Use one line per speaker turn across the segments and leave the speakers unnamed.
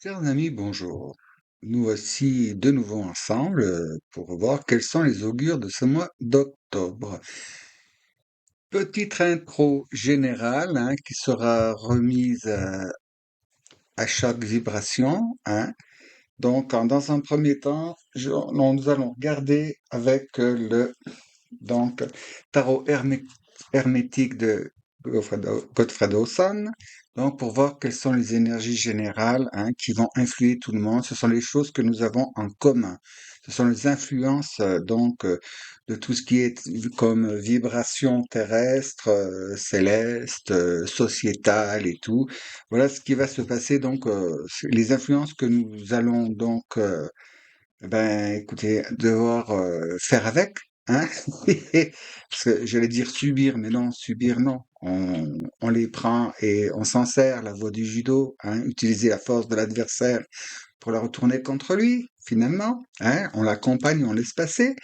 Chers amis, bonjour. Nous voici de nouveau ensemble pour voir quels sont les augures de ce mois d'octobre. Petite intro générale qui sera remise à chaque vibration. Donc, dans un premier temps, nous allons regarder avec le donc tarot hermétique de Godfrey Dawson, donc pour voir quelles sont les énergies générales qui vont influer tout le monde. Ce sont les choses que nous avons en commun. Ce sont les influences de tout ce qui est comme vibration terrestre, céleste, sociétale et tout. Voilà ce qui va se passer. Donc les influences que nous allons donc ben, écoutez, devoir faire avec, hein. Parce que j'allais dire subir, mais non, subir, non. On les prend et on s'en sert, la voie du judo, utiliser la force de l'adversaire pour la retourner contre lui, finalement. On l'accompagne, on laisse passer.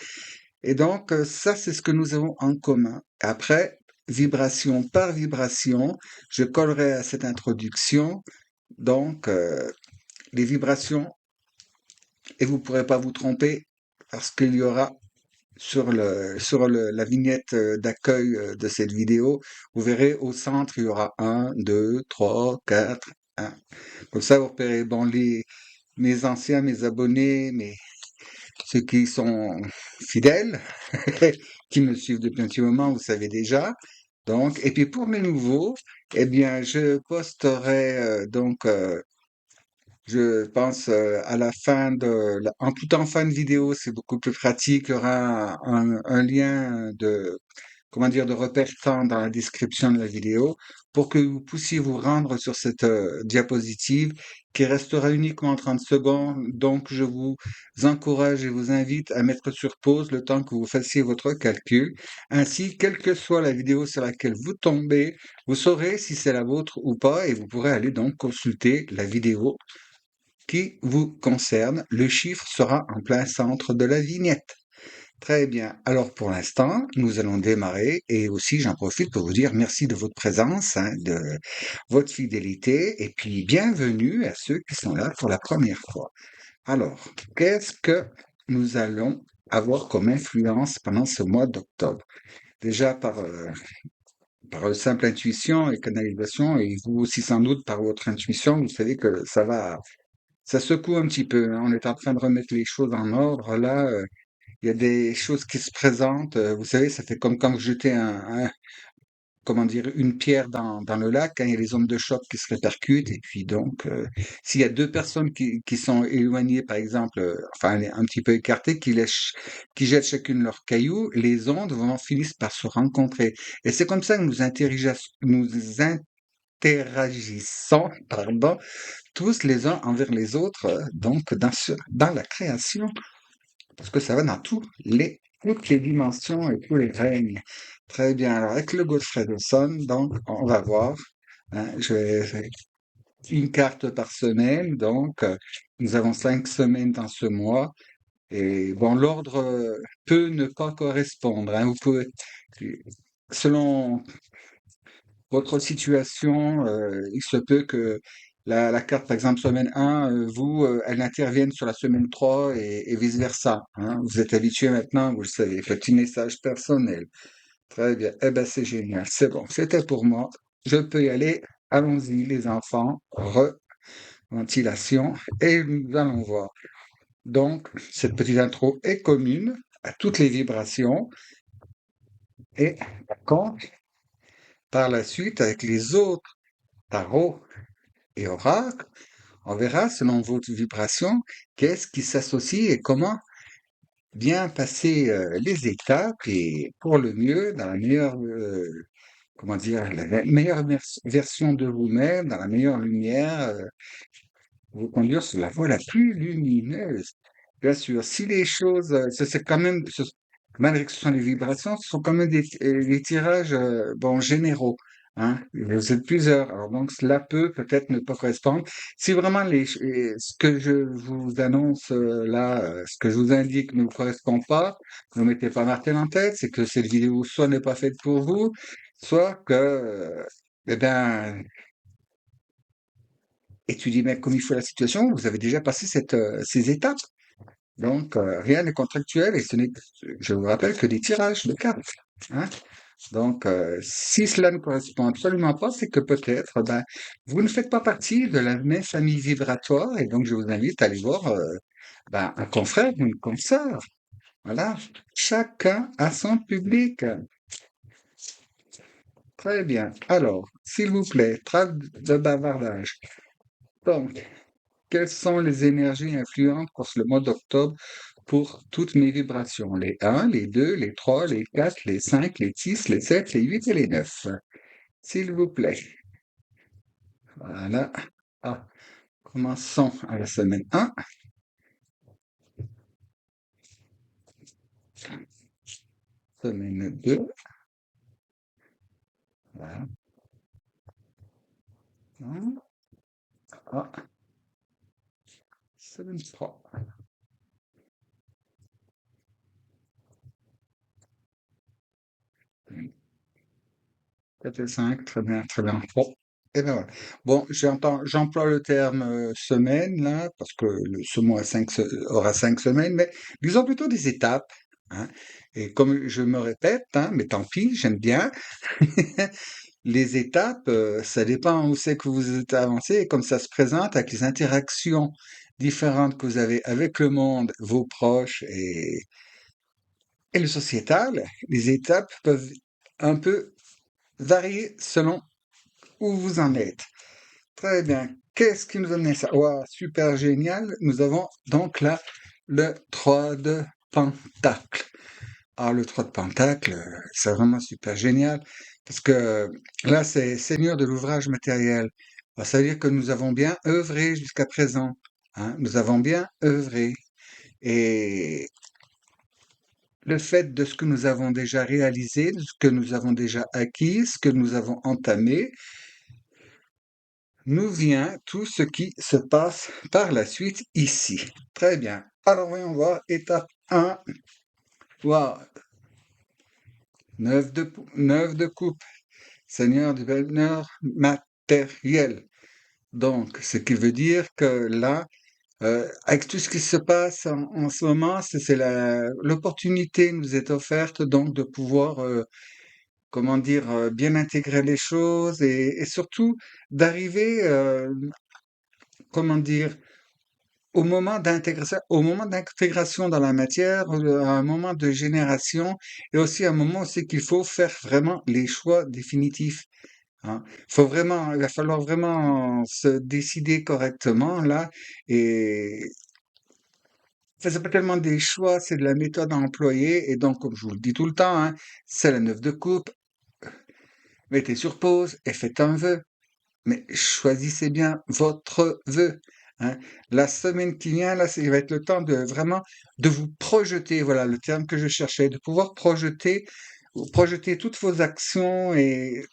Et donc, ça, c'est ce que nous avons en commun. Après, vibration par vibration, je collerai à cette introduction, donc, les vibrations et vous ne pourrez pas vous tromper parce qu'il y aura la vignette d'accueil de cette vidéo, vous verrez au centre, il y aura un, 2, 3, 4, 1. Comme ça, vous repérez, bon, mes anciens, mes abonnés, ceux qui sont fidèles, qui me suivent depuis un petit moment, vous savez déjà. Donc, et puis pour les nouveaux, eh bien, je posterai je pense à la fin tout en fin de vidéo, c'est beaucoup plus pratique. Il y aura un lien comment dire, de repère temps dans la description de la vidéo pour que vous puissiez vous rendre sur cette diapositive qui restera uniquement 30 secondes. Donc, je vous encourage et vous invite à mettre sur pause le temps que vous fassiez votre calcul. Ainsi, quelle que soit la vidéo sur laquelle vous tombez, vous saurez si c'est la vôtre ou pas et vous pourrez aller donc consulter la vidéo qui vous concerne. Le chiffre sera en plein centre de la vignette. Très bien. Alors pour l'instant, nous allons démarrer et aussi j'en profite pour vous dire merci de votre présence, de votre fidélité et puis bienvenue à ceux qui sont là pour la première fois. Alors, qu'est-ce que nous allons avoir comme influence pendant ce mois d'octobre? Déjà par simple intuition et canalisation et vous aussi sans doute par votre intuition, vous savez que ça secoue un petit peu, hein. On est en train de remettre les choses en ordre. Là, il y a des choses qui se présentent. Vous savez, ça fait comme quand vous jetez comment dire, une pierre dans le lac. Il y a les ondes de choc qui se répercutent. Et puis donc, s'il y a deux personnes qui sont éloignées, par exemple, enfin un petit peu écartées, qui jettent chacune leur caillou, les ondes vont finissent par se rencontrer. Et c'est comme ça que nous interagissons, pardon, tous les uns envers les autres, donc dans la création, parce que ça va dans toutes les dimensions et tous les règnes. Très bien. Alors, avec le Godfrey Dawson, donc, on va voir. Je vais une carte par semaine, donc, nous avons 5 semaines dans ce mois. Et bon, l'ordre peut ne pas correspondre. Vous pouvez, selon votre situation, il se peut que la carte, par exemple, semaine 1, elle intervienne sur la semaine 3 et vice-versa. Vous êtes habitué maintenant, vous le savez. Petit message personnel. Très bien. Eh ben, c'est génial. C'est bon. C'était pour moi. Je peux y aller. Allons-y, les enfants. Ventilation. Et nous allons voir. Donc, cette petite intro est commune à toutes les vibrations. Et quand, par la suite, avec les autres tarots et oracles, on verra, selon votre vibration, qu'est-ce qui s'associe et comment bien passer les étapes et pour le mieux, dans la meilleure, comment dire, la meilleure version de vous-même, dans la meilleure lumière, vous conduire sur la voie la plus lumineuse. Bien sûr, si les choses, c'est quand même, malgré que ce sont des vibrations, ce sont quand même des tirages, bon, généraux. Vous êtes plusieurs, alors donc cela peut peut-être ne pas correspondre. Si vraiment ce que je vous annonce là, ce que je vous indique ne vous correspond pas, ne mettez pas martel en tête, c'est que cette vidéo soit n'est pas faite pour vous, soit que, eh ben, et tu dis, mais comme il faut la situation, vous avez déjà passé ces étapes. Donc, rien n'est contractuel et ce n'est, je vous rappelle, que des tirages de cartes. Hein. Donc, si cela ne correspond absolument pas, c'est que peut-être, ben, vous ne faites pas partie de la même famille vibratoire et donc je vous invite à aller voir ben, un confrère ou une consoeur. Voilà. Chacun a son public. Très bien. Alors, s'il vous plaît, trêve de bavardage. Donc, quelles sont les énergies influentes pour le mois d'octobre pour toutes mes vibrations? Les un, les 2, les 3, les 4, les 5, les 6, les 7, les 8 et les 9. S'il vous plaît. Voilà. Ah, commençons à la semaine 1, semaine 2. Voilà. Ah, semaine 3. 4 et 5, très bien, très bien. Bon, et ben voilà. Bon, j'emploie le terme semaine là, parce que ce mois aura 5 semaines, mais disons plutôt des étapes. Hein. Et comme je me répète, hein, mais tant pis, j'aime bien. Les étapes, ça dépend où c'est que vous êtes avancé et comme ça se présente avec les interactions différentes que vous avez avec le monde, vos proches et le sociétal. Les étapes peuvent un peu varier selon où vous en êtes. Très bien. Qu'est-ce qui nous amène ça? Wow, super génial. Nous avons donc là le 3 de Pentacle. Ah, le 3 de Pentacle, c'est vraiment super génial parce que là, c'est Seigneur de l'ouvrage matériel. Alors, ça veut dire que nous avons bien œuvré jusqu'à présent. Hein, nous avons bien œuvré. Et le fait de ce que nous avons déjà réalisé, de ce que nous avons déjà acquis, ce que nous avons entamé, nous vient tout ce qui se passe par la suite ici. Très bien. Alors voyons voir, étape 1. Wow. 9 de coupe. Seigneur du bonheur matériel. Donc, ce qui veut dire que là, avec tout ce qui se passe en ce moment, l'opportunité nous est offerte donc de pouvoir, comment dire, bien intégrer les choses et surtout d'arriver, comment dire, au moment d'intégration dans la matière, à un moment de génération et aussi un moment aussi qu'il faut faire vraiment les choix définitifs. Hein. Il va falloir vraiment se décider correctement là et enfin, c'est pas tellement des choix, c'est de la méthode à employer et donc comme je vous le dis tout le temps, hein, c'est la 9 de coupe, mettez sur pause et faites un vœu. Mais choisissez bien votre vœu. Hein. La semaine qui vient, là, il va être le temps de vraiment de vous projeter. Voilà le terme que je cherchais, de pouvoir projeter toutes vos actions et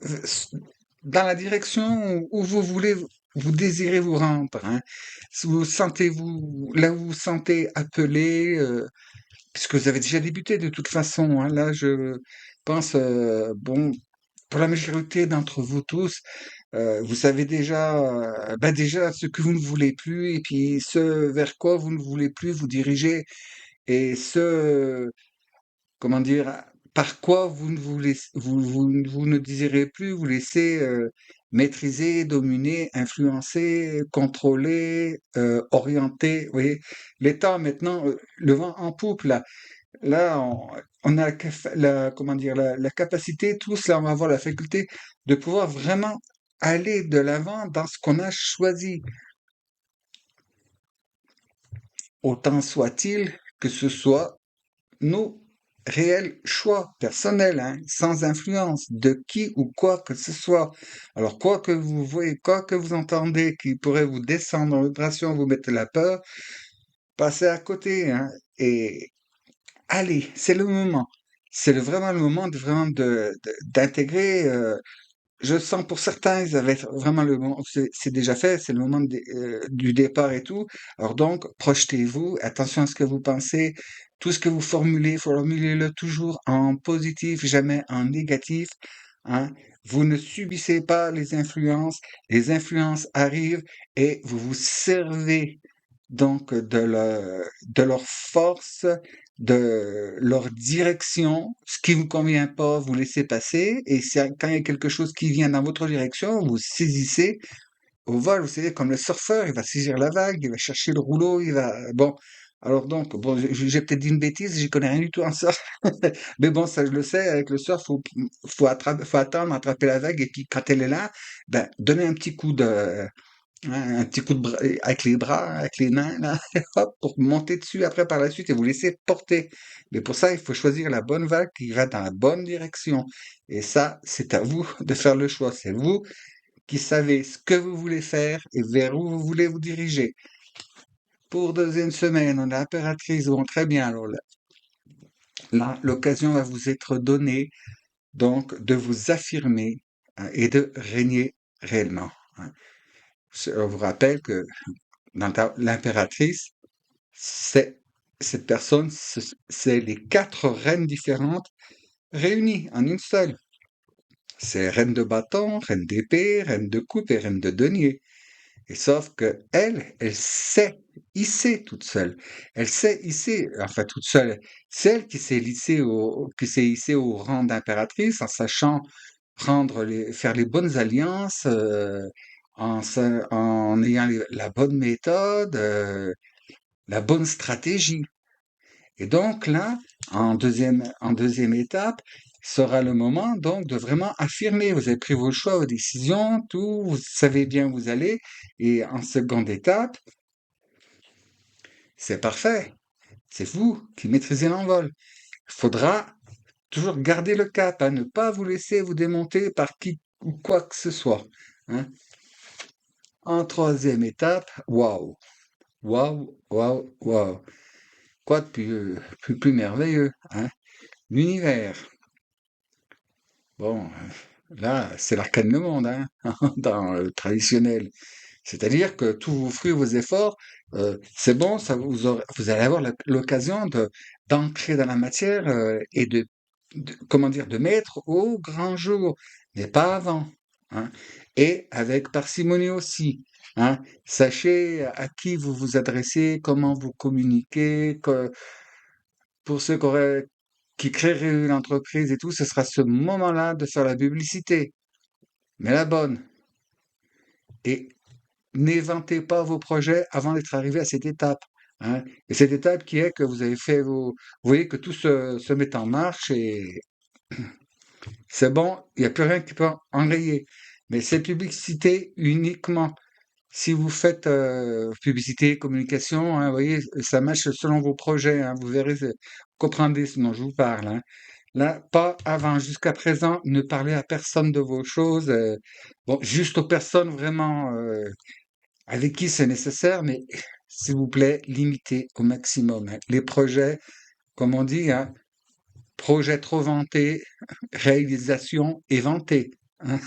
euh, s- dans la direction où vous voulez, vous désirez vous rendre. Hein. Si vous sentez-vous là où vous vous sentez appelé, puisque vous avez déjà débuté de toute façon. Hein. Là, je pense, bon, pour la majorité d'entre vous tous. Vous savez déjà, bah, déjà ce que vous ne voulez plus et puis ce vers quoi vous ne voulez plus vous diriger et comment dire, par quoi vous ne vous ne désirez plus vous laisser maîtriser, dominer, influencer, contrôler, orienter. Vous voyez, l'état maintenant, le vent en poupe là. Là, on a comment dire, la capacité, tous là, on va avoir la faculté de pouvoir vraiment aller de l'avant dans ce qu'on a choisi. Autant soit-il que ce soit nos réels choix personnels, hein, sans influence de qui ou quoi que ce soit. Alors, quoi que vous voyez, quoi que vous entendez qui pourrait vous descendre en vibration, vous mettre la peur, passez à côté, hein, et allez, c'est le moment. Vraiment le moment d'intégrer. Je sens pour certains, ils avaient vraiment le moment. C'est déjà fait, c'est le moment du départ et tout. Alors donc, projetez-vous. Attention à ce que vous pensez. Tout ce que vous formulez, formulez-le toujours en positif, jamais en négatif. hein. Vous ne subissez pas les influences arrivent et vous vous servez donc de leur force, de leur direction. Ce qui vous convient pas, vous laissez passer. Et quand il y a quelque chose qui vient dans votre direction, vous saisissez au vol. Vous savez, comme le surfeur, il va saisir la vague, il va chercher le rouleau, il va... Bon, alors donc, bon, j'ai peut-être dit une bêtise, j'y connais rien du tout en surf. Mais bon, ça je le sais, avec le surf, faut attendre, attraper la vague, et puis quand elle est là, ben, donner un petit coup de, un petit coup de bras, avec les bras, avec les mains, là, hop, pour monter dessus après par la suite et vous laisser porter. Mais pour ça, il faut choisir la bonne vague qui va dans la bonne direction. Et ça, c'est à vous de faire le choix. C'est vous qui savez ce que vous voulez faire et vers où vous voulez vous diriger. Pour deuxième semaine, on a impératrice, bon, très bien. Alors là, l'occasion va vous être donnée donc de vous affirmer, hein, et de régner réellement, hein. On vous rappelle que dans l'impératrice, c'est cette personne, c'est les quatre reines différentes réunies en une seule. C'est reine de bâton, reine d'épée, reine de coupe et reine de denier. Et sauf que elle sait hisser toute seule. Elle sait hisser, enfin toute seule. C'est elle qui s'est hissée au rang d'impératrice en sachant faire les bonnes alliances, en ayant la bonne méthode, la bonne stratégie. Et donc là, en deuxième étape, sera le moment donc de vraiment affirmer. Vous avez pris vos choix, vos décisions, tout, vous savez bien où vous allez. Et en seconde étape, c'est parfait. C'est vous qui maîtrisez l'envol. Il faudra toujours garder le cap, hein, ne pas vous laisser vous démonter par qui ou quoi que ce soit, hein. En troisième étape, waouh, waouh, waouh, waouh. Quoi de plus merveilleux, hein? L'univers. Bon, là, c'est l'arcane le monde, hein, dans le traditionnel. C'est-à-dire que tous vos fruits, vos efforts, c'est bon, vous allez avoir l'occasion d'ancrer dans la matière, et comment dire, de mettre au grand jour, mais pas avant, hein. Et avec parcimonie aussi, hein. Sachez à qui vous vous adressez, comment vous communiquez, pour ceux qui créeraient une entreprise et tout, ce sera ce moment-là de faire la publicité, mais la bonne. Et n'éventez pas vos projets avant d'être arrivé à cette étape, hein. Et cette étape qui est que vous avez fait vous voyez que tout se met en marche et c'est bon, il n'y a plus rien qui peut enrayer. Mais c'est publicité uniquement. Si vous faites publicité, communication, hein, vous voyez, ça marche selon vos projets, hein, vous verrez, vous comprendrez ce dont je vous parle, hein. Là, pas avant. Jusqu'à présent, ne parlez à personne de vos choses. Bon, juste aux personnes vraiment avec qui c'est nécessaire, mais s'il vous plaît, limitez au maximum, hein. Les projets, comme on dit, hein, projet trop vanté, réalisation éventée, hein.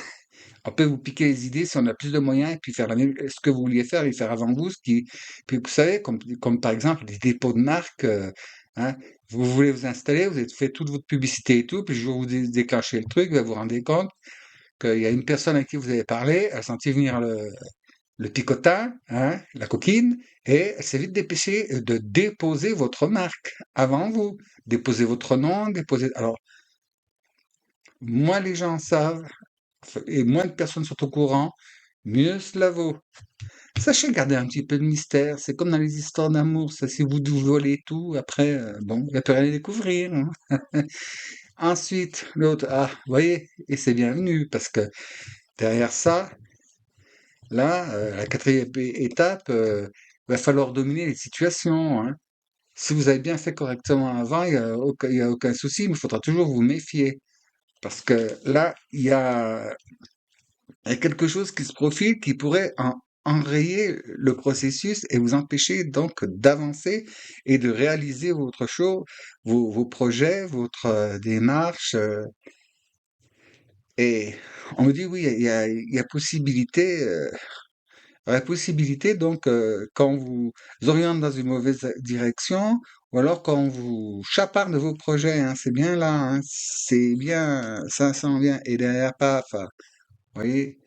On peut vous piquer les idées si on a plus de moyens et puis faire ce que vous vouliez faire et faire avant vous, puis vous savez, comme par exemple des dépôts de marque, hein, vous voulez vous installer, vous avez fait toute votre publicité et tout, puis je vais vous déclencher le truc, vous vous rendez compte qu'il y a une personne à qui vous avez parlé, elle a senti venir le picotin, hein, la coquine, et elle s'est vite dépêchée de déposer votre marque avant vous. Déposer votre nom, déposer... Alors, moins les gens savent, et moins de personnes sont au courant, mieux cela vaut. Sachez garder un petit peu de mystère, c'est comme dans les histoires d'amour, ça, si vous volez tout, après, bon, il n'y a plus rien à découvrir, hein. Ensuite, l'autre, ah, vous voyez, et c'est bienvenu, parce que derrière ça, là, la quatrième étape, va falloir dominer les situations, hein. Si vous avez bien fait correctement avant, il y a aucun souci, mais il faudra toujours vous méfier. Parce que là, il y a quelque chose qui se profile qui pourrait enrayer le processus et vous empêcher donc d'avancer et de réaliser votre chose, vos projets, votre démarche. Et on me dit, oui, il y a possibilité. la possibilité, donc, quand on vous oriente dans une mauvaise direction, ou alors quand on vous chaparde de vos projets, hein, c'est bien là, hein, c'est bien, ça s'en vient. Et derrière, paf, vous voyez,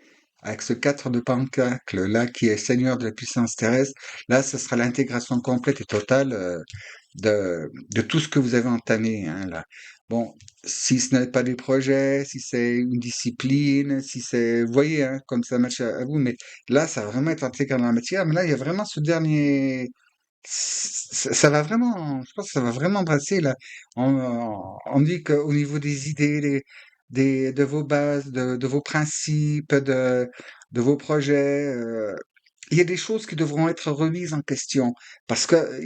avec ce 4 de Pentacle là qui est Seigneur de la puissance terrestre, là, ce sera l'intégration complète et totale de tout ce que vous avez entamé, hein, là. Bon, si ce n'est pas des projets, si c'est une discipline, si c'est, vous voyez, hein, comme ça marche à vous, mais là, ça va vraiment être intégré dans la matière. Mais là, il y a vraiment ce dernier, ça va vraiment, je pense que ça va vraiment brasser là. On dit qu'au niveau des idées, de vos bases, de vos principes, de vos projets, il y a des choses qui devront être remises en question parce que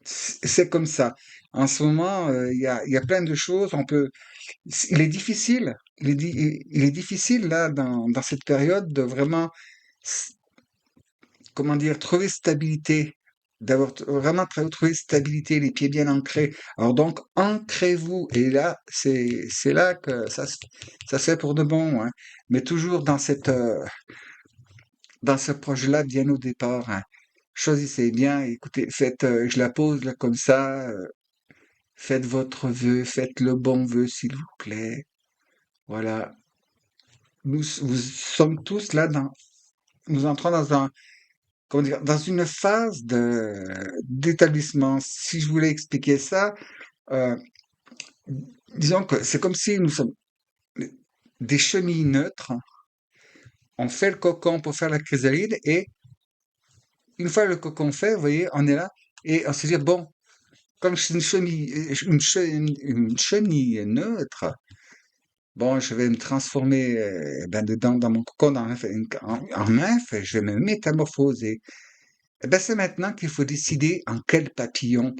c'est comme ça. En ce moment, il y a plein de choses. Il est difficile. Il est difficile là dans cette période de vraiment comment dire, trouver stabilité, d'avoir vraiment trouvé stabilité, les pieds bien ancrés. Alors donc, ancrez-vous. Et là, c'est là que ça se fait pour de bon, hein. Mais toujours dans ce projet-là, bien au départ, hein. Choisissez bien, écoutez, faites, je la pose là comme ça, faites votre vœu, faites le bon vœu, s'il vous plaît. Voilà. Vous sommes tous là nous entrons dans un comment dire, dans une phase d'établissement. Si je voulais expliquer ça, euh, disons que c'est comme si nous sommes des chenilles neutres. On fait le cocon pour faire la chrysalide et une fois le cocon fait, vous voyez, on est là et on se dit bon, comme je suis une chenille neutre, bon, je vais me transformer ben, dedans dans mon cocon en œuf et je vais me métamorphoser. Eh ben, c'est maintenant qu'il faut décider en quel papillon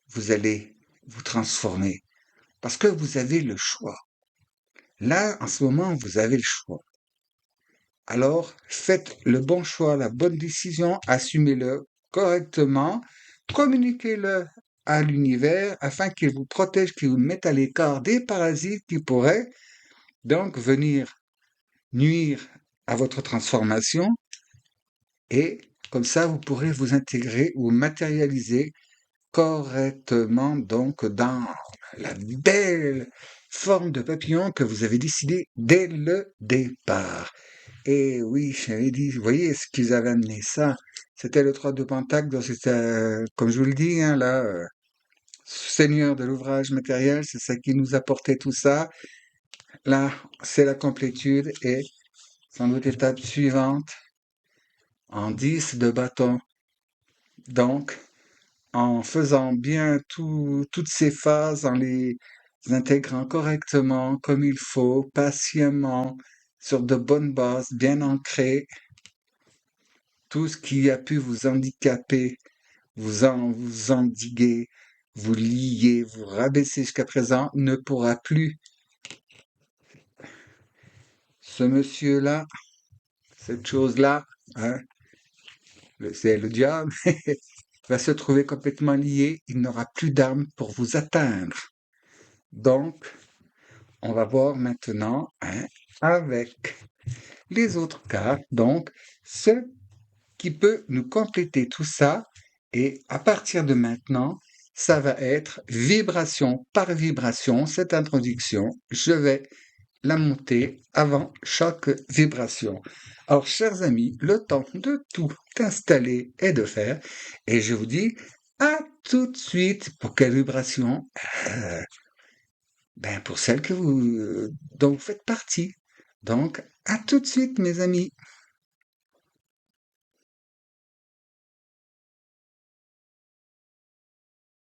vous allez vous transformer. Parce que vous avez le choix. Là, en ce moment, vous avez le choix. Alors, faites le bon choix, la bonne décision, assumez-le correctement, communiquez-le à l'univers afin qu'il vous protège, qu'il vous mette à l'écart des parasites qui pourraient donc venir nuire à votre transformation et comme ça, vous pourrez vous intégrer ou matérialiser correctement donc dans la belle forme de papillon que vous avez décidé dès le départ. Et oui, j'avais dit, vous voyez ce qu'ils avaient amené ça. C'était le 3 de Pentacle, donc c'était, comme je vous le dis, hein, là, Seigneur de l'ouvrage matériel, c'est ça qui nous apportait tout ça. Là, c'est la complétude et sans doute étape suivante, en 10 de bâton. Donc, en faisant bien toutes ces phases, en les intégrant correctement, comme il faut, patiemment, sur de bonnes bases, bien ancrées, tout ce qui a pu vous handicaper, vous endiguer, vous lier, vous rabaisser jusqu'à présent, ne pourra plus. Ce monsieur-là, cette chose-là, hein, c'est le diable, va se trouver complètement lié, il n'aura plus d'armes pour vous atteindre. Donc, on va voir maintenant hein, avec les autres cartes, donc ce qui peut nous compléter tout ça. Et à partir de maintenant, ça va être vibration par vibration. Cette introduction, je vais la monter avant chaque vibration. Alors, chers amis, le temps de tout installer et de faire. Et je vous dis à tout de suite pour quelle vibration ben, pour celle que dont vous faites partie. Donc, à tout de suite, mes amis.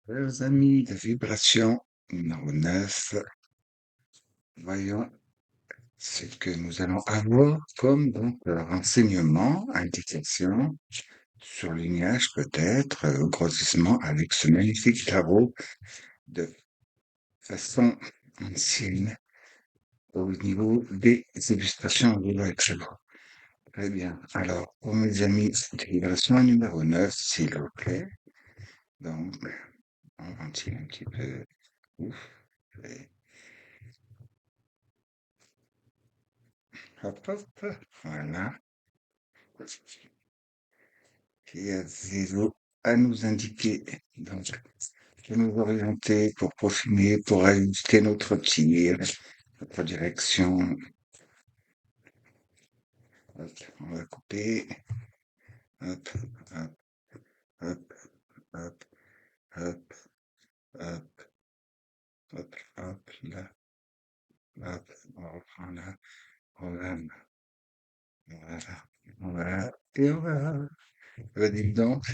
Chers amis de vibration numéro 9, voyons ce que nous allons avoir comme donc renseignement, indication sur le lignage peut-être, grossissement avec ce magnifique tarot de façon ancienne au niveau des illustrations de l'excellent. Très bien. Alors, pour mes amis, cette vibration numéro 9, s'il vous plaît. Donc, on ventile un petit peu. Ouf. Et hop, hop. Voilà. qui avez-vous à nous indiquer? Donc, pour nous orienter, pour peaufiner, pour ajuster notre tir, notre direction. Hop, on va couper. Hop, hop, hop, hop, hop, hop, hop, hop, là, hop, on reprend là, voilà, voilà, voilà, et voilà. Dites donc.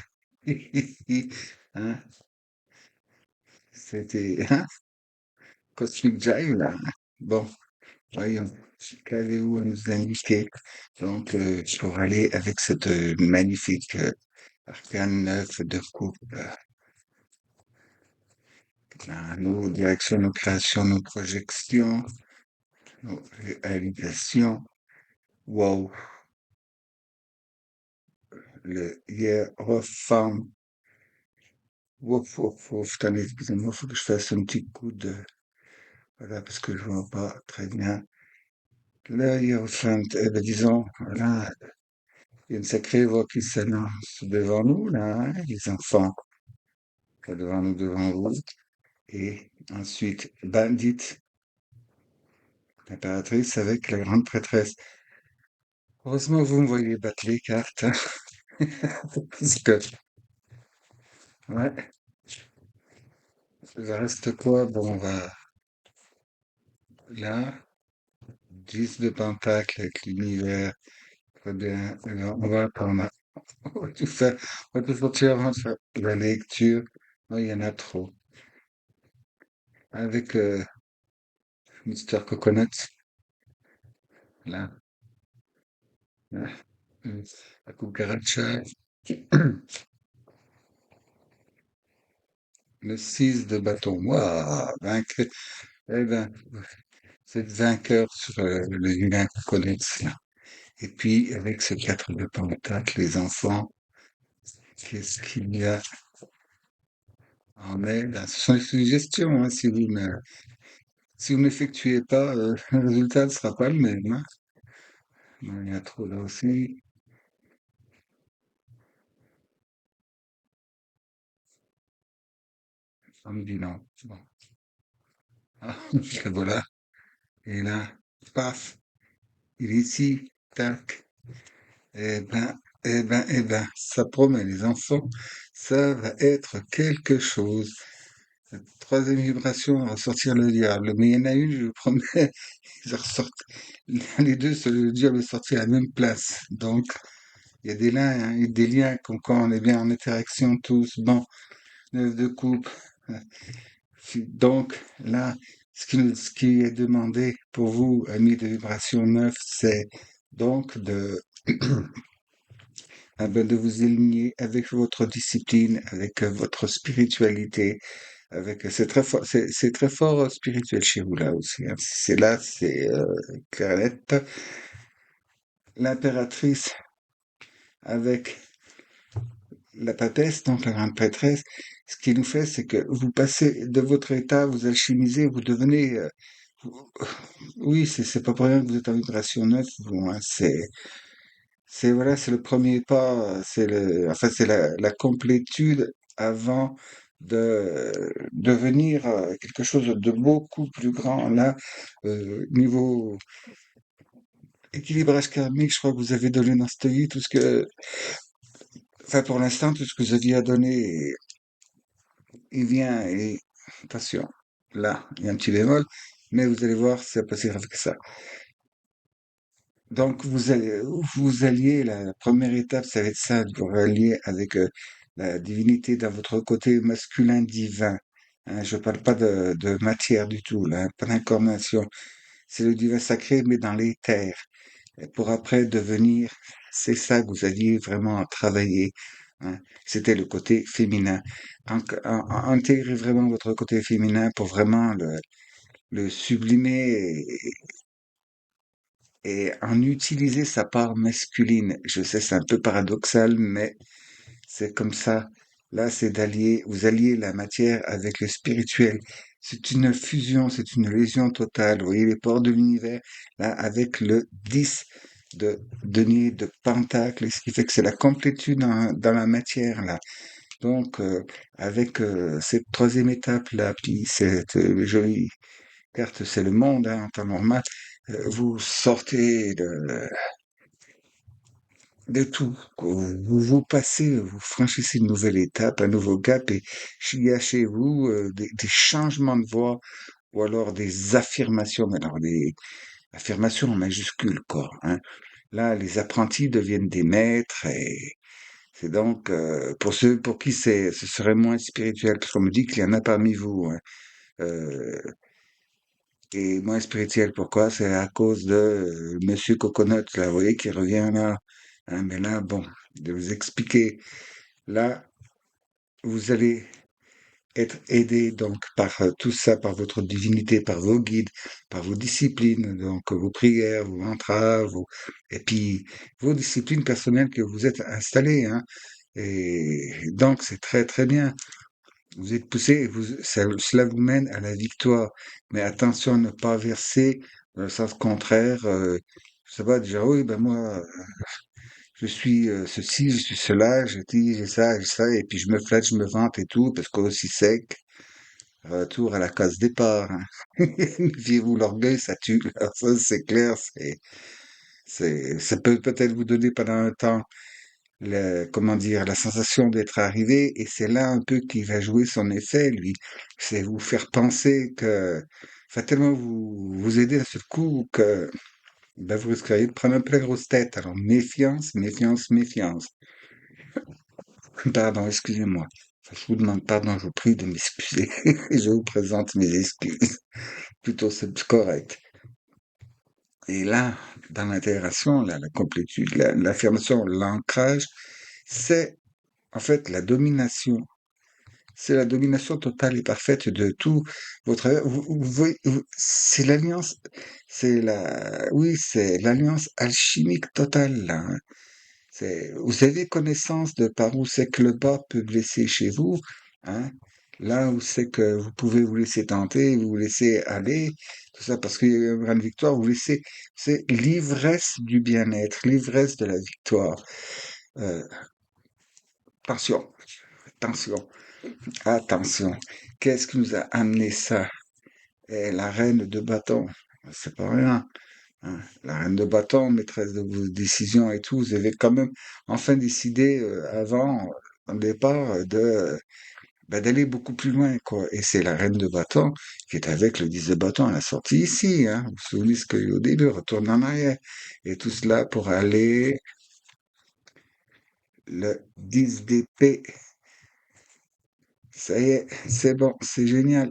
Hein, c'était, hein, Cosmic Jive, là. Bon, voyons, qu'avez-vous à nous indiquer? Donc, pour aller avec cette magnifique arcane 9 de coupe, nos directions, nos créations, nos projections, nos réalisations. Wow, le hiérophant. Wouf, wouf, wouf. Attendez, excusez-moi, faut que je fasse un petit coup de... Voilà, parce que je vois pas très bien. Le hiérophant, eh ben, disons, voilà, il y a une sacrée voix qui s'annonce devant nous, là, hein, les enfants, là, devant nous, devant vous. Et ensuite, Bandit, l'impératrice avec la grande prêtresse. Heureusement, vous me voyez battre les cartes, hein, parce que, ouais, il reste quoi? Bon, on va là, 10 de pentacle avec l'univers. Très bien. Alors, on va attendre. On va tout faire. On va tout sortir avant de faire la lecture. Non, il y en a trop. Avec Mister Coconut, là, là, euh, la cucaracha, le 6 de bâton. Waouh, vainqueur. Eh ben, vous êtes vainqueur sur le vilain Coconut, là. Et puis, avec ce 4 de pentacle, les enfants, qu'est-ce qu'il y a en aide? Ce sont des suggestions, hein, si vous n'effectuez pas, le résultat ne sera pas le même, hein. Non, il y a trop là aussi. Ça me dit non. Bon. Ah, le voilà. Et là, paf, il est ici. Tac. Eh ben, ça promet les enfants. Ça va être quelque chose. Troisième vibration, on va sortir le diable. Mais il y en a une, je vous promets, ils ressortent. Les deux, c'est le diable est sorti à la même place. Donc, il y a des liens, hein, des liens quand on est bien en interaction tous. Bon, neuf de coupe. Donc là, ce qui est demandé pour vous, amis de vibration 9, c'est donc ah ben, de vous aligner avec votre discipline, avec votre spiritualité, avec c'est très fort spirituel chez vous là aussi, hein. C'est là, c'est clair et net. L'impératrice avec la papesse, donc la grande prêtresse, ce qui nous fait, c'est que vous passez de votre état, vous alchimisez, vous devenez oui, c'est pas pour rien que vous êtes en vibration 9, vous, hein. C'est voilà, c'est le premier pas, enfin, c'est la complétude avant de devenir quelque chose de beaucoup plus grand. Là, niveau équilibrage karmique, je crois que vous avez donné dans cette vie tout ce que, enfin, pour l'instant, tout ce que vous aviez à donner, il vient et attention, là, il y a un petit bémol, mais vous allez voir, c'est pas si grave que ça. Donc vous alliez la première étape, ça va être ça, de vous rallier avec, la divinité dans votre côté masculin divin, hein. Je parle pas de matière du tout là, hein, pas d'incarnation. C'est le divin sacré, mais dans l'éther et pour après devenir c'est ça que vous aviez vraiment à travailler, hein. C'était le côté féminin. Intégrez vraiment votre côté féminin pour vraiment le sublimer et en utiliser sa part masculine. Je sais, c'est un peu paradoxal, mais c'est comme ça. Là, c'est vous alliez la matière avec le spirituel. C'est une fusion, c'est une lésion totale. Vous voyez les ports de l'univers, là, avec le 10. de denier, de pentacle, ce qui fait que c'est la complétude dans la matière, là. Donc, avec cette troisième étape là, puis cette jolie carte, c'est le monde hein, en temps normal. Vous sortez de tout. Quoi. Vous passez, vous franchissez une nouvelle étape, un nouveau cap, et il y a chez vous des changements de voix ou alors des affirmations, mais alors des affirmations en majuscule, quoi. Hein. Là, les apprentis deviennent des maîtres et c'est donc pour ceux pour qui ce serait moins spirituel, parce qu'on me dit qu'il y en a parmi vous. Hein. Euh, et moins spirituel, pourquoi? C'est à cause de Monsieur Coconut, là, vous voyez, qui revient là. Hein, mais là, bon, de vous expliquer. Là, vous allez être aidé donc par tout ça, par votre divinité, par vos guides, par vos disciplines, donc vos prières, vos mantras, et puis vos disciplines personnelles que vous êtes installées. Hein. Et donc, c'est très, très bien. Vous êtes poussé, cela vous mène à la victoire. Mais attention à ne pas verser dans le sens contraire. Je sais pas, dire, oui, ben moi, je suis ceci, je suis cela, j'ai ça, et puis je me flatte, je me vante et tout, parce qu'aussi sec, retour à la case départ. Hein. Méfiez-vous, l'orgueil, ça tue. Alors ça, c'est clair, ça peut peut-être vous donner pendant un temps comment dire, la sensation d'être arrivé, et c'est là un peu qu'il va jouer son effet, lui. C'est vous faire penser que, enfin, tellement vous aider à ce coup que, ben, vous risqueriez de prendre un peu la grosse tête. Alors, méfiance, méfiance, méfiance. Pardon, excusez-moi. Enfin, je vous demande pardon, je vous prie de m'excuser. Je vous présente mes excuses. Plutôt, c'est correct. Et là, dans l'intégration, là, la complétude, l'affirmation, l'ancrage, c'est en fait la domination. C'est la domination totale et parfaite de tout votre c'est l'alliance, oui, c'est l'alliance alchimique totale, là. Hein. Vous avez connaissance de par où c'est que le bas peut blesser chez vous, hein. Là où c'est que vous pouvez vous laisser tenter, vous laisser aller, tout ça parce qu'il y a une grande victoire, c'est l'ivresse du bien-être, l'ivresse de la victoire. Euh, attention, attention. Attention, qu'est-ce qui nous a amené ça? Eh, la reine de bâton, c'est pas rien. Hein. La reine de bâton, maîtresse de vos décisions et tout, vous avez quand même enfin décidé avant, au départ, d'aller beaucoup plus loin, quoi. Et c'est la reine de bâton qui est avec le 10 de bâton à la sortie ici. Hein. Vous vous souvenez ce qu'il y a eu au début, retourne en arrière. Et tout cela pour aller le 10 d'épée. Ça y est, c'est bon, c'est génial.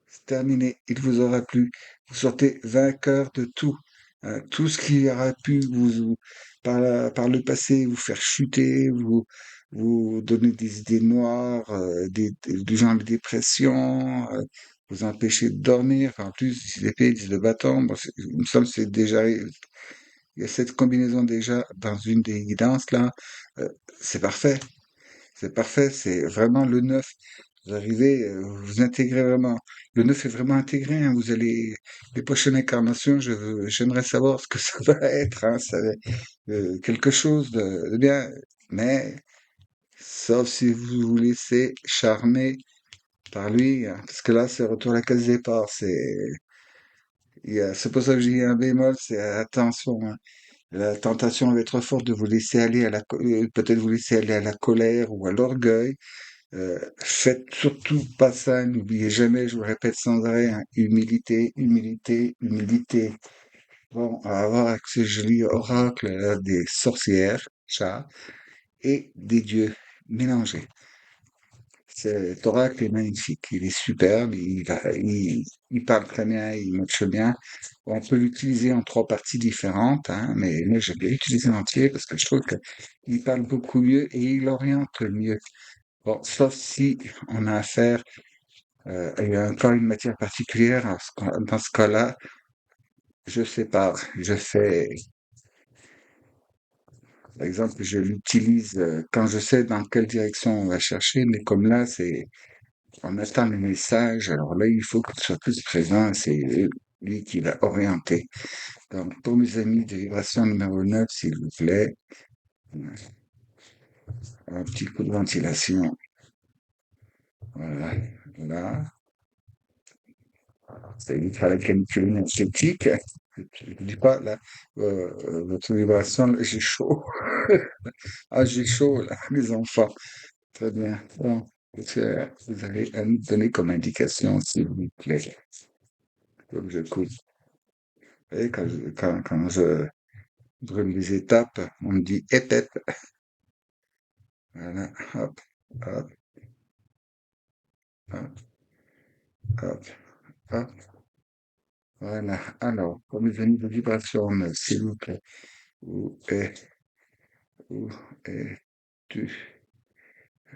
C'est terminé, il vous aura plu. Vous sortez vainqueur de tout. Hein, tout ce qui aura pu par le passé, vous faire chuter, vous donner des idées noires, du genre de dépression, vous empêcher de dormir. En plus, si l'épée, 10 de bâton, bon, il me semble que c'est déjà, il y a cette combinaison déjà dans une des guidances là. Euh, c'est parfait. C'est parfait, c'est vraiment le neuf. Vous arrivez, vous intégrez vraiment. Le neuf est vraiment intégré. Hein. Vous allez les prochaines incarnations, j'aimerais savoir ce que ça va être. Hein. Ça va être, quelque chose de bien, mais sauf si vous vous laissez charmer par lui, hein, parce que là, c'est retour à la case départ. C'est pour ça que j'ai dit un bémol, c'est attention. Hein. La tentation va être forte de vous laisser aller peut-être vous laisser aller à la colère ou à l'orgueil. Faites surtout pas ça, n'oubliez jamais, je vous répète sans arrêt, hein, humilité, humilité, humilité. Bon, on va voir avec ce joli oracle là, des sorcières, chats, et des dieux mélangés. Cet oracle est magnifique, il est superbe, il parle très bien, il matche bien. On peut l'utiliser en trois parties différentes, hein, mais moi je l'ai utilisé en entier parce que je trouve qu'il parle beaucoup mieux et il oriente mieux. Bon, sauf si on a affaire il y a encore une matière particulière. Dans ce cas-là, je sépare. Je fais, par exemple, je l'utilise quand je sais dans quelle direction on va chercher, mais comme là, on attend le message. Alors là, il faut que tu sois plus présent. lui qui l'a orienté. Donc, pour mes amis de vibration numéro 9, s'il vous plaît, un petit coup de ventilation. Voilà, là, ça évitera la canicule énergétique. Je ne dis pas, là, votre vibration, là, j'ai chaud. Ah, j'ai chaud, là, les enfants. Très bien. Bon, qu'est-ce que vous allez à nous donner comme indication, s'il vous plaît? Comme je coupe. Et quand je brûle les étapes, on me dit hep hep. Voilà, hop, hop, hop, hop, hop. Voilà. Alors, pour mes amis de vibration, s'il vous plaît, où où es-tu?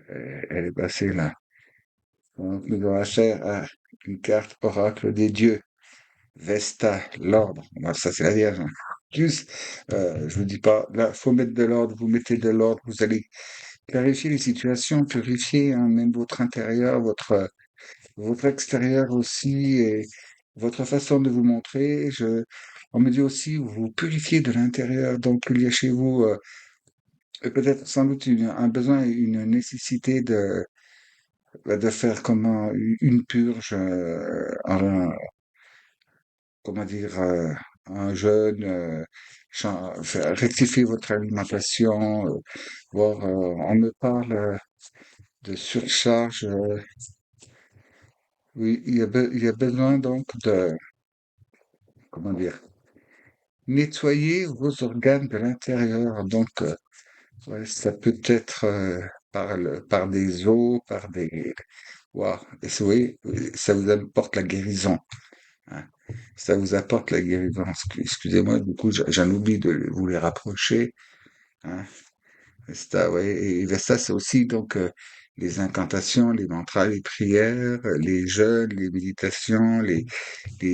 Elle est passée là. Donc, nous avons affaire à une carte oracle des dieux. Vesta, l'ordre. Bon, ça, c'est la Vierge, hein. Plus, je vous dis pas, là, faut mettre de l'ordre, vous mettez de l'ordre, vous allez clarifier les situations, purifier, hein, même votre intérieur, votre extérieur aussi, et votre façon de vous montrer. On me dit aussi, vous purifiez de l'intérieur, donc il y a chez vous, peut-être sans doute un besoin, une nécessité de faire comme une purge, comment dire, un jeûne, rectifier votre alimentation, voir, on me parle de surcharge. Oui, il y a besoin donc de, comment dire, nettoyer vos organes de l'intérieur. Donc, ouais, ça peut être par des eaux, par des... Waouh, et oui, ça vous apporte la guérison, hein. Ça vous apporte la guérison. Excusez-moi, du coup, j'en oublie de vous les rapprocher, hein. Vesta, ouais, et Vesta, c'est aussi donc les incantations, les mantras, les prières, les jeûnes, les méditations, les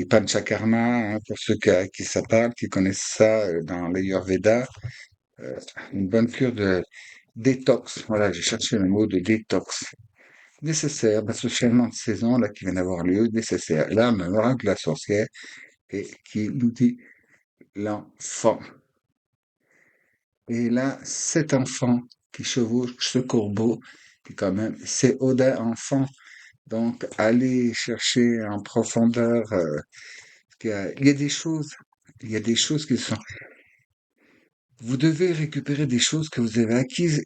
panchakarma, hein, pour ceux à qui ça parle, qui connaissent ça dans l'Ayurveda. Euh, une bonne cure de détox. Voilà, j'ai cherché le mot de détox. Nécessaire, parce que changement de saison là qui vient d'avoir lieu, nécessaire. Là, on a l'oracle de la sorcière et qui nous dit l'enfant. Et là, cet enfant qui chevauche ce corbeau, qui quand même, c'est Odin enfant. Donc, allez chercher en profondeur. Il y a des choses, il y a des choses qui sont. Vous devez récupérer des choses que vous avez acquises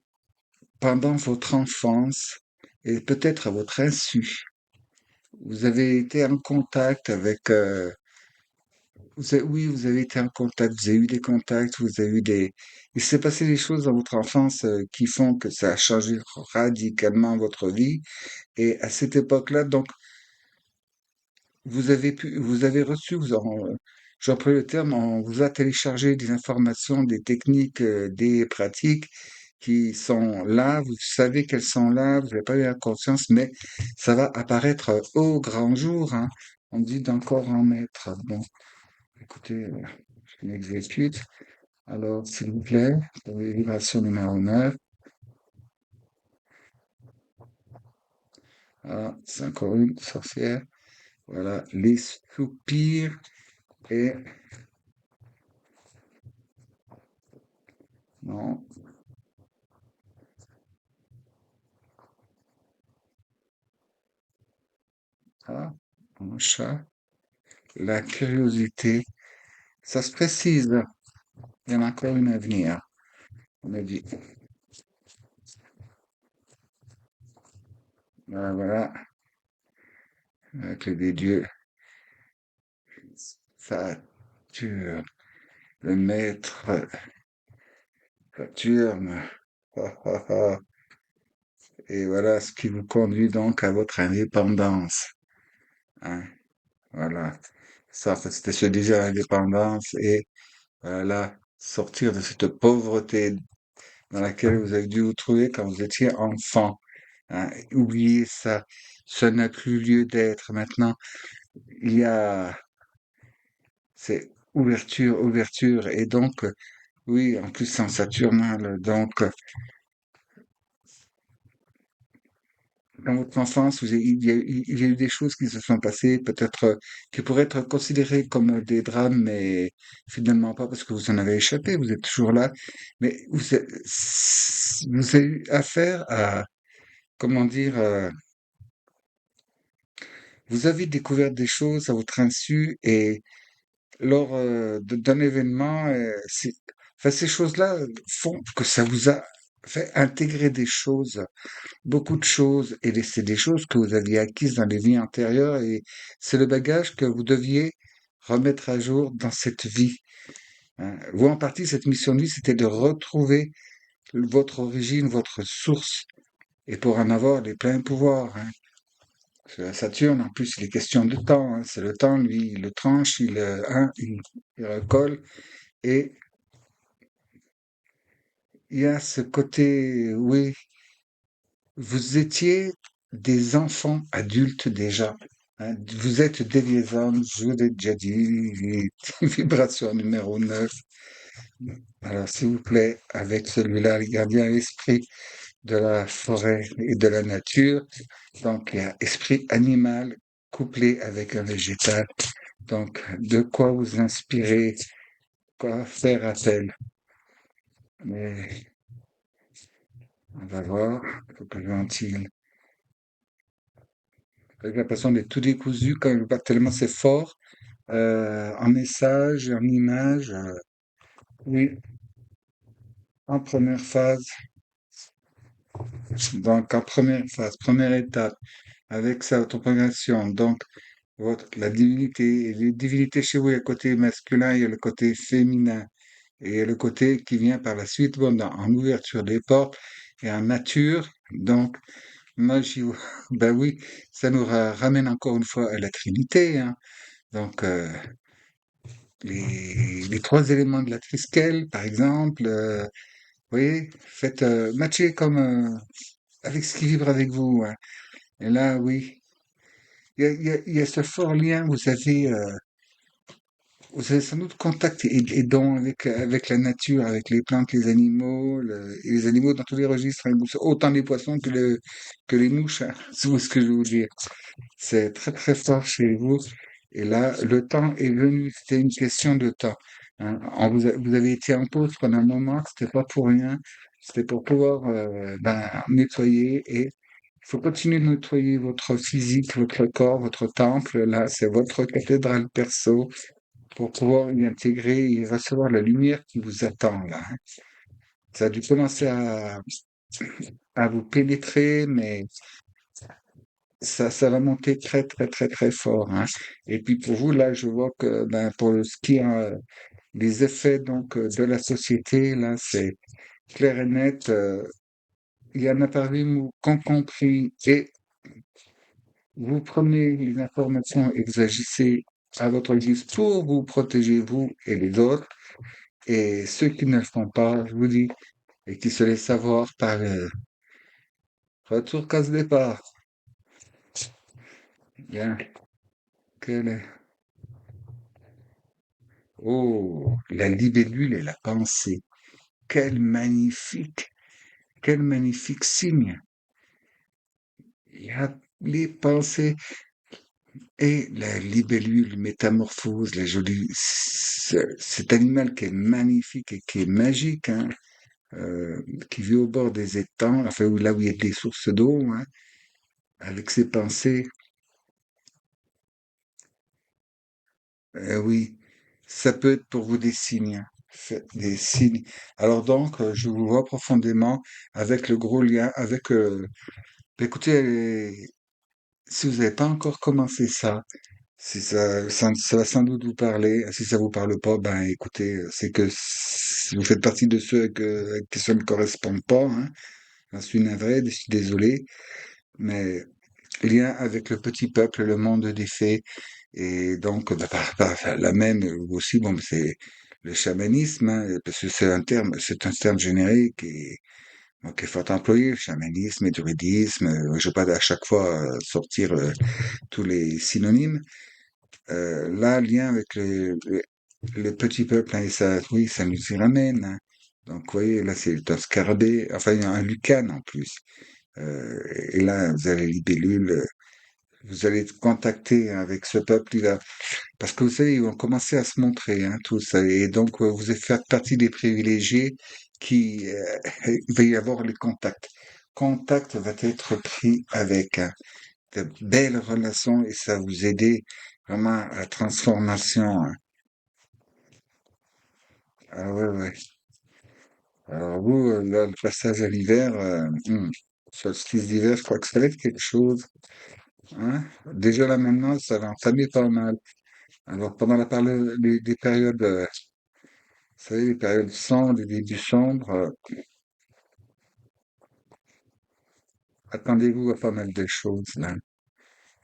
pendant votre enfance et peut-être à votre insu. Vous avez été en contact avec. Oui, vous avez été en contact, vous avez eu des contacts, vous avez eu des... Il s'est passé des choses dans votre enfance qui font que ça a changé radicalement votre vie. Et à cette époque-là, donc, vous avez reçu, j'emploie le terme, on vous a téléchargé des informations, des techniques, des pratiques qui sont là, vous savez qu'elles sont là, vous n'avez pas eu la conscience, mais ça va apparaître au grand jour, hein. On dit d'encore en maître. Bon, écoutez, je m'exécute. Alors, s'il vous plaît, pour les vibrations numéro 9, ah, c'est encore une sorcière. Voilà, les soupirs et non, ah, un chat, la curiosité. Ça se précise. Il y en a encore une à venir. On a dit, voilà, avec les dieux, Saturne, le maître Saturne. Ah, ah, ah. Et voilà ce qui vous conduit donc à votre indépendance, hein. Voilà. Ça, c'était se dire l'indépendance et voilà, sortir de cette pauvreté dans laquelle vous avez dû vous trouver quand vous étiez enfant, hein. Oubliez ça. Ça n'a plus lieu d'être. Maintenant, il y a, c'est ouverture, ouverture. Et donc, oui, en plus, c'est en Saturnal. Donc, dans votre enfance, il y a eu des choses qui se sont passées, peut-être qui pourraient être considérées comme des drames, mais finalement pas parce que vous en avez échappé, vous êtes toujours là. Mais vous avez eu affaire à, comment dire, vous avez découvert des choses à votre insu et lors d'un événement, enfin, ces choses-là font que ça vous a fait intégrer des choses, beaucoup de choses, et c'est des choses que vous aviez acquises dans les vies antérieures, et c'est le bagage que vous deviez remettre à jour dans cette vie, hein. Vous, en partie, cette mission de vie, c'était de retrouver votre origine, votre source, et pour en avoir les pleins pouvoirs, hein. Parce que Saturne, en plus, il est question de temps, hein. C'est le temps, lui, il le tranche, il recolle, et il y a ce côté, oui, vous étiez des enfants adultes déjà, hein. Vous êtes des vieils hommes, je vous l'ai déjà dit, vibration numéro 9. Alors, s'il vous plaît, avec celui-là, gardez l'esprit de la forêt et de la nature. Donc, il y a esprit animal couplé avec un végétal. Donc, de quoi vous inspirer, quoi faire appel. Mais on va voir, faut que je ventile. J'ai l'impression d'être tout décousu quand je parle tellement c'est fort. En message, en image. Oui, en première phase. Donc, en première phase, première étape, avec sa propagation. Donc, la divinité, et les divinités chez vous, il y a le côté masculin, il y a le côté féminin. Et il y a le côté qui vient par la suite, bon, en ouverture des portes et en nature. Donc, magie, ben oui, ça nous ramène encore une fois à la Trinité, hein. Donc, les trois éléments de la triskel, par exemple, vous voyez, faites matcher comme avec ce qui vibre avec vous, hein. Et là, oui, il y a ce fort lien, vous avez sans doute contact et don avec la nature, avec les plantes, les animaux, et les animaux dans tous les registres, hein, autant les poissons que les mouches, hein, c'est ce que je veux vous dire. C'est très très fort chez vous. Et là, le temps est venu. C'était une question de temps, hein. Vous avez été en pause pendant un moment. C'était pas pour rien. C'était pour pouvoir nettoyer. Et il faut continuer de nettoyer votre physique, votre corps, votre temple. Là, c'est votre cathédrale perso pour pouvoir y intégrer et recevoir la lumière qui vous attend là, hein. Ça a dû commencer à vous pénétrer, mais ça va monter très, très, très, très fort, hein. Et puis pour vous, là, je vois que ben, pour ce qui est les effets donc de la société, là, c'est clair et net. Il y en a parmi vous qu'ont compris et vous prenez les informations et vous agissez à votre guise pour vous protéger, vous et les autres. Et ceux qui ne le font pas, je vous dis, et qui se laissent savoir par retour casse départ. Bien. Quel est... Oh, la libellule et la pensée. Quel quel magnifique signe. Il y a les pensées et la libellule métamorphose, la jolie, cet animal qui est magnifique et qui est magique, hein, qui vit au bord des étangs, enfin là où il y a des sources d'eau, hein, avec ses pensées. Oui, ça peut être pour vous des signes, hein. Faites des signes. Alors donc, je vous vois profondément avec le gros lien, avec... écoutez, si vous n'avez pas encore commencé ça, si ça va sans doute vous parler. Si ça vous parle pas, ben écoutez, c'est que vous faites partie de ceux avec qui ça ne correspond pas, hein. J'en suis navré, je suis désolé, mais lien avec le petit peuple, le monde des fées, et donc bah, par la même aussi, bon, c'est le chamanisme, hein, parce que c'est un terme générique et donc il faut employer le chamanisme et le druidisme. Je vais pas à chaque fois sortir tous les synonymes. Là, lien avec le petit peuple, hein, et ça, oui, ça nous y ramène, hein. Donc, vous voyez, là, c'est un scarabée, enfin, il y a un lucane en plus. Et là, vous avez libellule, vous allez être contacté avec ce peuple, parce que vous savez, ils vont commencer à se montrer, hein, tous, et donc vous faites partie des privilégiés qui, il va y avoir les contacts. Contact va être pris avec de belles relations et ça va vous aider vraiment à la transformation, hein. Ah ouais, ouais. Alors vous, là, le passage à l'hiver, solstice d'hiver, je crois que ça va être quelque chose, hein. Déjà là maintenant, ça va entamer pas mal. Alors pendant les périodes, vous savez, les périodes sombres, les débuts sombres, attendez-vous à pas mal de choses là.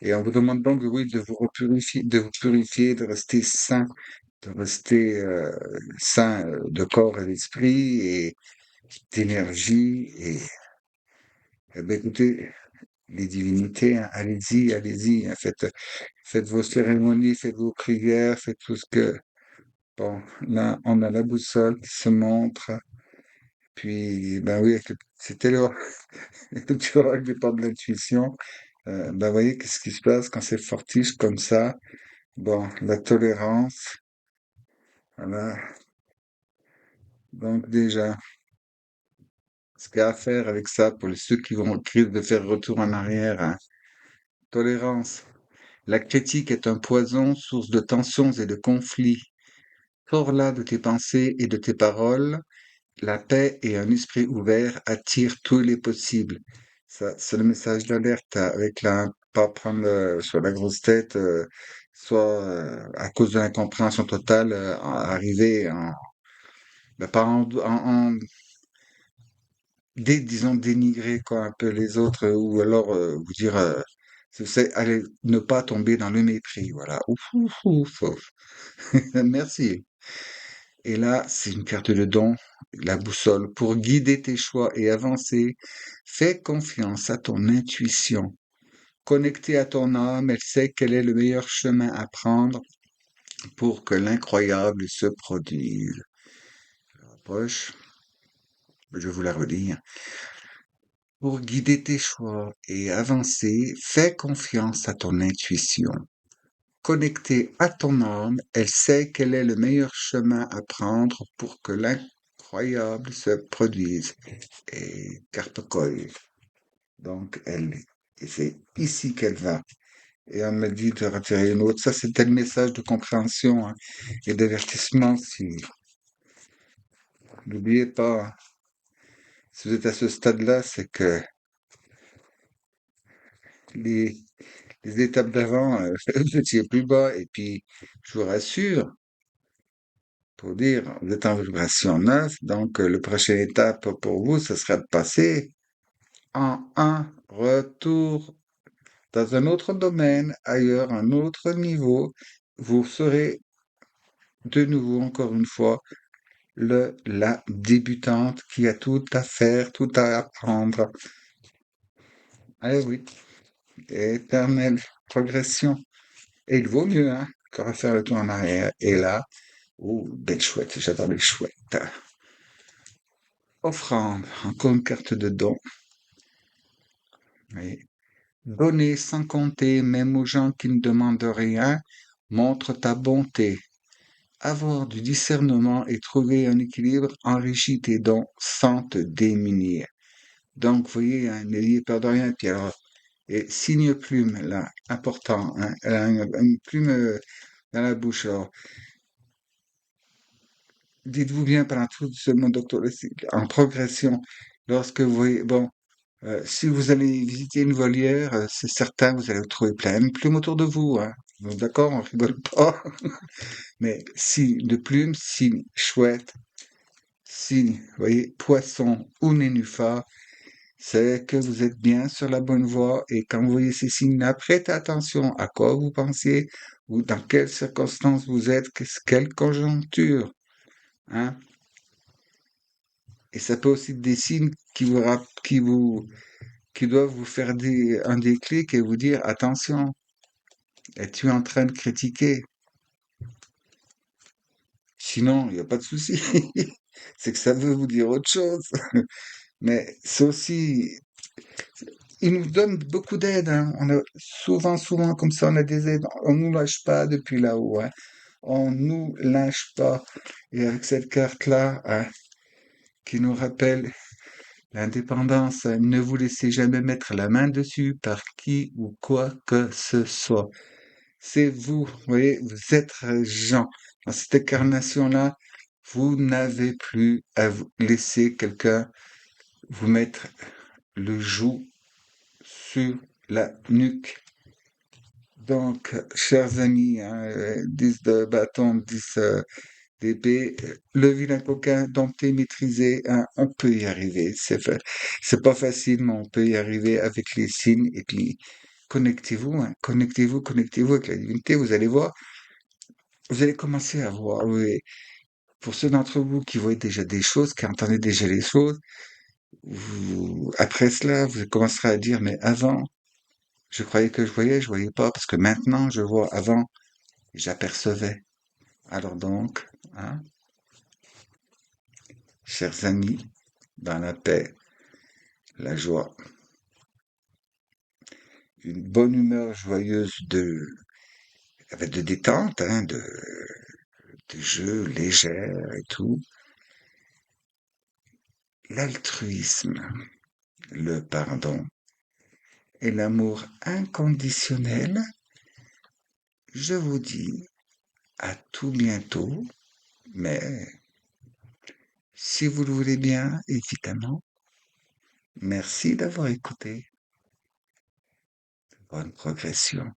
Et on vous demande donc, oui, de vous purifier, de rester sain, de rester sain de corps et d'esprit et d'énergie. Et, ben, écoutez, les divinités, hein, allez-y, allez-y, hein, faites vos cérémonies, faites vos prières, faites tout ce que... Bon, là, on a la boussole qui se montre. Puis, ben oui, c'était le, le petit oracle du pas de l'intuition. Ben, voyez, qu'est-ce qui se passe quand c'est fortiche comme ça? Bon, la tolérance, voilà. Donc déjà, ce qu'il y a à faire avec ça pour ceux qui vont risquer de faire retour en arrière, hein. Tolérance. La critique est un poison, source de tensions et de conflits. Sors-la de tes pensées et de tes paroles. La paix et un esprit ouvert attirent tous les possibles. Ça, c'est le message d'alerte, hein, avec la, pas prendre sur la grosse tête, soit à cause de l'incompréhension totale, arriver en, ben, pas disons, dénigrer quoi un peu les autres, ou alors vous dire, allez, ne pas tomber dans le mépris, voilà. Ouf, ouf, ouf, ouf. Merci. Et là, c'est une carte de don, la boussole. Pour guider tes choix et avancer, fais confiance à ton intuition. Connectée à ton âme, elle sait quel est le meilleur chemin à prendre pour que l'incroyable se produise. Je rapproche, je vous la redis. Pour guider tes choix et avancer, fais confiance à ton intuition. Connectée à ton âme, elle sait quel est le meilleur chemin à prendre pour que l'incroyable se produise. Et Carpocol. Donc, et c'est ici qu'elle va. Et on me dit de retirer une autre. Ça, c'était le message de compréhension, hein, et d'avertissement. Si, n'oubliez pas, hein, si vous êtes à ce stade-là, c'est que les, les étapes d'avant, vous étiez plus bas. Et puis, je vous rassure, pour dire, vous êtes en vibration 9, donc le prochaine étape pour vous, ce sera de passer en un retour dans un autre domaine, ailleurs, un autre niveau. Vous serez de nouveau, encore une fois, la débutante qui a tout à faire, tout à apprendre. Eh oui, éternelle progression. Et il vaut mieux, hein, que refaire le tour en arrière. Et là, oh, belle chouette, j'adore les chouettes. Offrande, encore une carte de don. Oui. Donner sans compter, même aux gens qui ne demandent rien, montre ta bonté. Avoir du discernement et trouver un équilibre enrichit tes dons sans te démunir. Donc, vous voyez, hein, n'ayez peur de rien. Puis alors, et signe plume, là, important, hein, elle a une plume dans la bouche. Alors, dites-vous bien pendant tout ce monde doctoristique, en progression, lorsque vous voyez, bon, si vous allez visiter une volière, c'est certain, vous allez trouver plein de plumes autour de vous, hein. Bon, d'accord, on rigole pas. Mais signe de plumes, signe chouette, signe, vous voyez, poisson ou nénuphar, c'est que vous êtes bien sur la bonne voie et quand vous voyez ces signes-là, prêtez attention à quoi vous pensiez ou dans quelles circonstances vous êtes, quelle conjoncture, hein. Et ça peut aussi être des signes qui doivent vous faire un déclic et vous dire, attention, es-tu en train de critiquer? Sinon, il n'y a pas de souci. C'est que ça veut vous dire autre chose. Mais c'est aussi Ils nous donnent beaucoup d'aide, hein. On a souvent comme ça, on a des aides. On nous lâche pas depuis là-haut, hein. On nous lâche pas. Et avec cette carte-là, hein, qui nous rappelle l'indépendance, hein, ne vous laissez jamais mettre la main dessus par qui ou quoi que ce soit. C'est vous, voyez, vous êtes Jean. Dans cette incarnation-là, vous n'avez plus à vous laisser quelqu'un vous mettre le joug sur la nuque. Donc, chers amis, hein, 10 de bâton, 10 d'épée, le vilain coquin, dompté, maîtrisé, hein, on peut y arriver. C'est pas facile, mais on peut y arriver avec les signes. Et puis, connectez-vous, hein, connectez-vous avec la divinité. Vous allez voir, vous allez commencer à voir. Oui. Pour ceux d'entre vous qui voient déjà des choses, qui entendez déjà les choses, après cela, vous commencerez à dire, mais avant, je croyais que je voyais pas, parce que maintenant, je vois. Avant, j'apercevais. Alors donc, hein, chers amis, dans la paix, la joie, une bonne humeur joyeuse avec de détente, hein, de jeu légère et tout, l'altruisme, le pardon et l'amour inconditionnel, je vous dis à tout bientôt, mais si vous le voulez bien, évidemment, merci d'avoir écouté. Bonne progression.